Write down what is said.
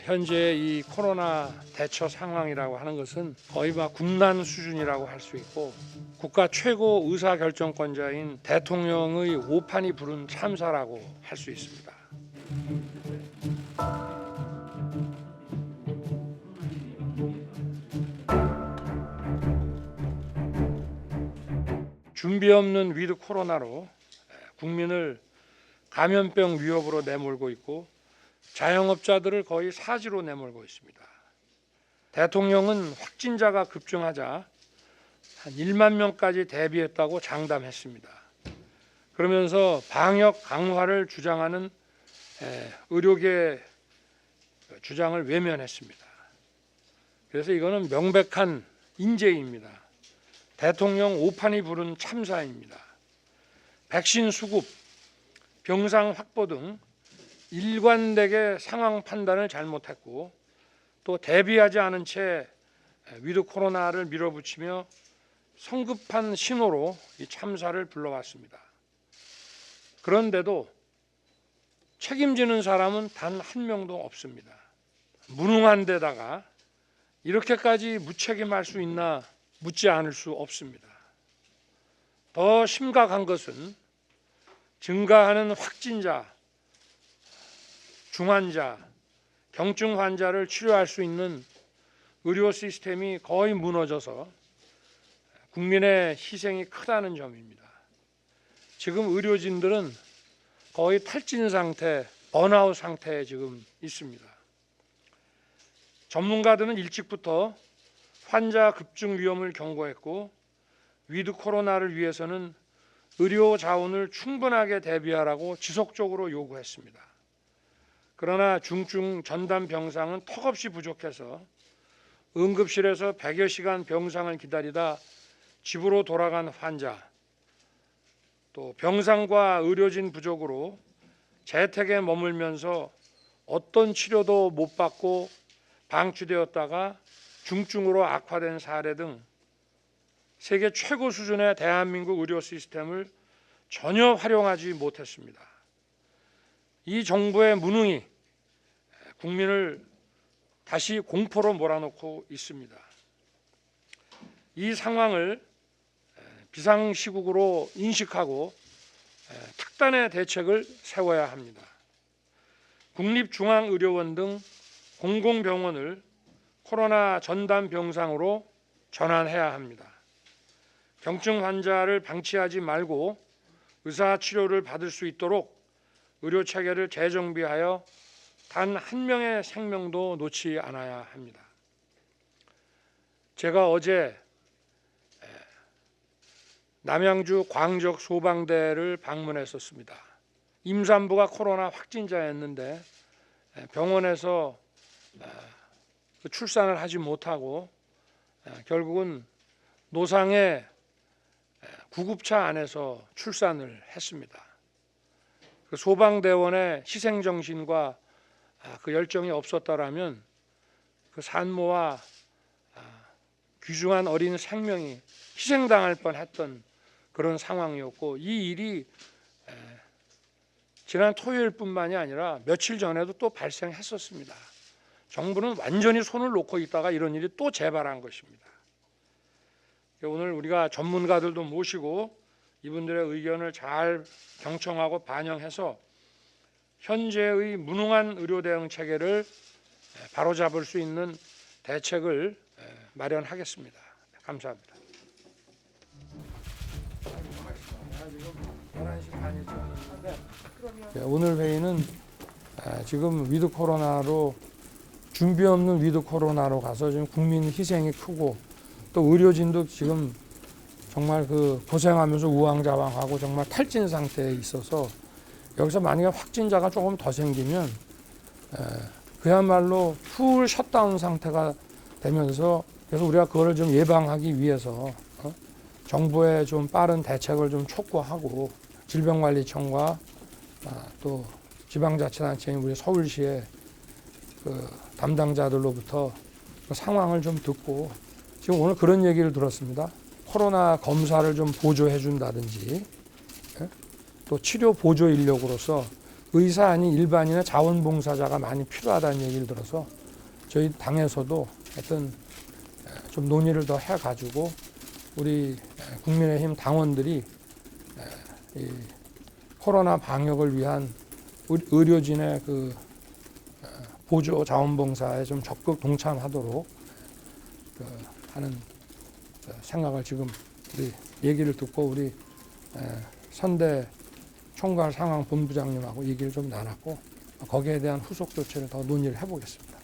현재 이 코로나 대처 상황이라고 하는 것은 거의 막 국난 수준이라고 할 수 있고 국가 최고 의사결정권자인 대통령의 오판이 부른 참사라고 할 수 있습니다. 준비 없는 위드 코로나로 국민을 감염병 위협으로 내몰고 있고 자영업자들을 거의 사지로 내몰고 있습니다. 대통령은 확진자가 급증하자 한 1만 명까지 대비했다고 장담했습니다. 그러면서 방역 강화를 주장하는 의료계 주장을 외면했습니다. 그래서 이거는 명백한 인재입니다. 대통령 오판이 부른 참사입니다. 백신 수급, 병상 확보 등 일관되게 상황 판단을 잘못했고 또 대비하지 않은 채 위드 코로나를 밀어붙이며 성급한 신호로 이 참사를 불러왔습니다. 그런데도 책임지는 사람은 단 한 명도 없습니다. 무능한 데다가 이렇게까지 무책임할 수 있나 묻지 않을 수 없습니다. 더 심각한 것은 증가하는 확진자, 중환자, 경증 환자를 치료할 수 있는 의료 시스템이 거의 무너져서 국민의 희생이 크다는 점입니다. 지금 의료진들은 거의 탈진 상태, 번아웃 상태에 지금 있습니다. 전문가들은 일찍부터 환자 급증 위험을 경고했고 위드 코로나를 위해서는 의료 자원을 충분하게 대비하라고 지속적으로 요구했습니다. 그러나 중증 전담 병상은 턱없이 부족해서 응급실에서 100여 시간 병상을 기다리다 집으로 돌아간 환자, 또 병상과 의료진 부족으로 재택에 머물면서 어떤 치료도 못 받고 방치되었다가 중증으로 악화된 사례 등 세계 최고 수준의 대한민국 의료 시스템을 전혀 활용하지 못했습니다. 이 정부의 무능이 국민을 다시 공포로 몰아넣고 있습니다. 이 상황을 비상시국으로 인식하고 특단의 대책을 세워야 합니다. 국립중앙의료원 등 공공병원을 코로나 전담 병상으로 전환해야 합니다. 경증 환자를 방치하지 말고 의사 치료를 받을 수 있도록 의료 체계를 재정비하여 단 한 명의 생명도 놓지 않아야 합니다. 제가 어제 남양주 광적 소방대를 방문했었습니다. 임산부가 코로나 확진자였는데 병원에서 출산을 하지 못하고 결국은 노상의 구급차 안에서 출산을 했습니다. 그 소방대원의 희생정신과 그 열정이 없었더라면 그 산모와 귀중한 어린 생명이 희생당할 뻔했던 그런 상황이었고 이 일이 지난 토요일뿐만이 아니라 며칠 전에도 또 발생했었습니다. 정부는 완전히 손을 놓고 있다가 이런 일이 또 재발한 것입니다. 오늘 우리가 전문가들도 모시고 이분들의 의견을 잘 경청하고 반영해서 현재의 무능한 의료 대응 체계를 바로잡을 수 있는 대책을 마련하겠습니다. 감사합니다. 오늘 회의는 지금 위드 코로나로 준비 없는 위드 코로나로 가서 지금 국민 희생이 크고 또 의료진도 지금 정말 그 고생하면서 우왕좌왕하고 정말 탈진 상태에 있어서 여기서 만약에 확진자가 조금 더 생기면 그야말로 풀 셧다운 상태가 되면서 그래서 우리가 그거를 좀 예방하기 위해서 정부의 좀 빠른 대책을 좀 촉구하고 질병관리청과 또 지방자치단체인 우리 서울시의 그 담당자들로부터 그 상황을 좀 듣고 지금 오늘 그런 얘기를 들었습니다. 코로나 검사를 좀 보조해 준다든지 또 치료 보조 인력으로서 의사 아닌 일반인의 자원봉사자가 많이 필요하다는 얘기를 들어서 저희 당에서도 하여튼 좀 논의를 더 해가지고 우리 국민의힘 당원들이 이 코로나 방역을 위한 의료진의 그 보조 자원봉사에 좀 적극 동참하도록 하는 생각을 지금 우리 얘기를 듣고 우리 선대 총괄 상황 본부장님하고 얘기를 좀 나눴고 거기에 대한 후속 조치를 더 논의를 해보겠습니다.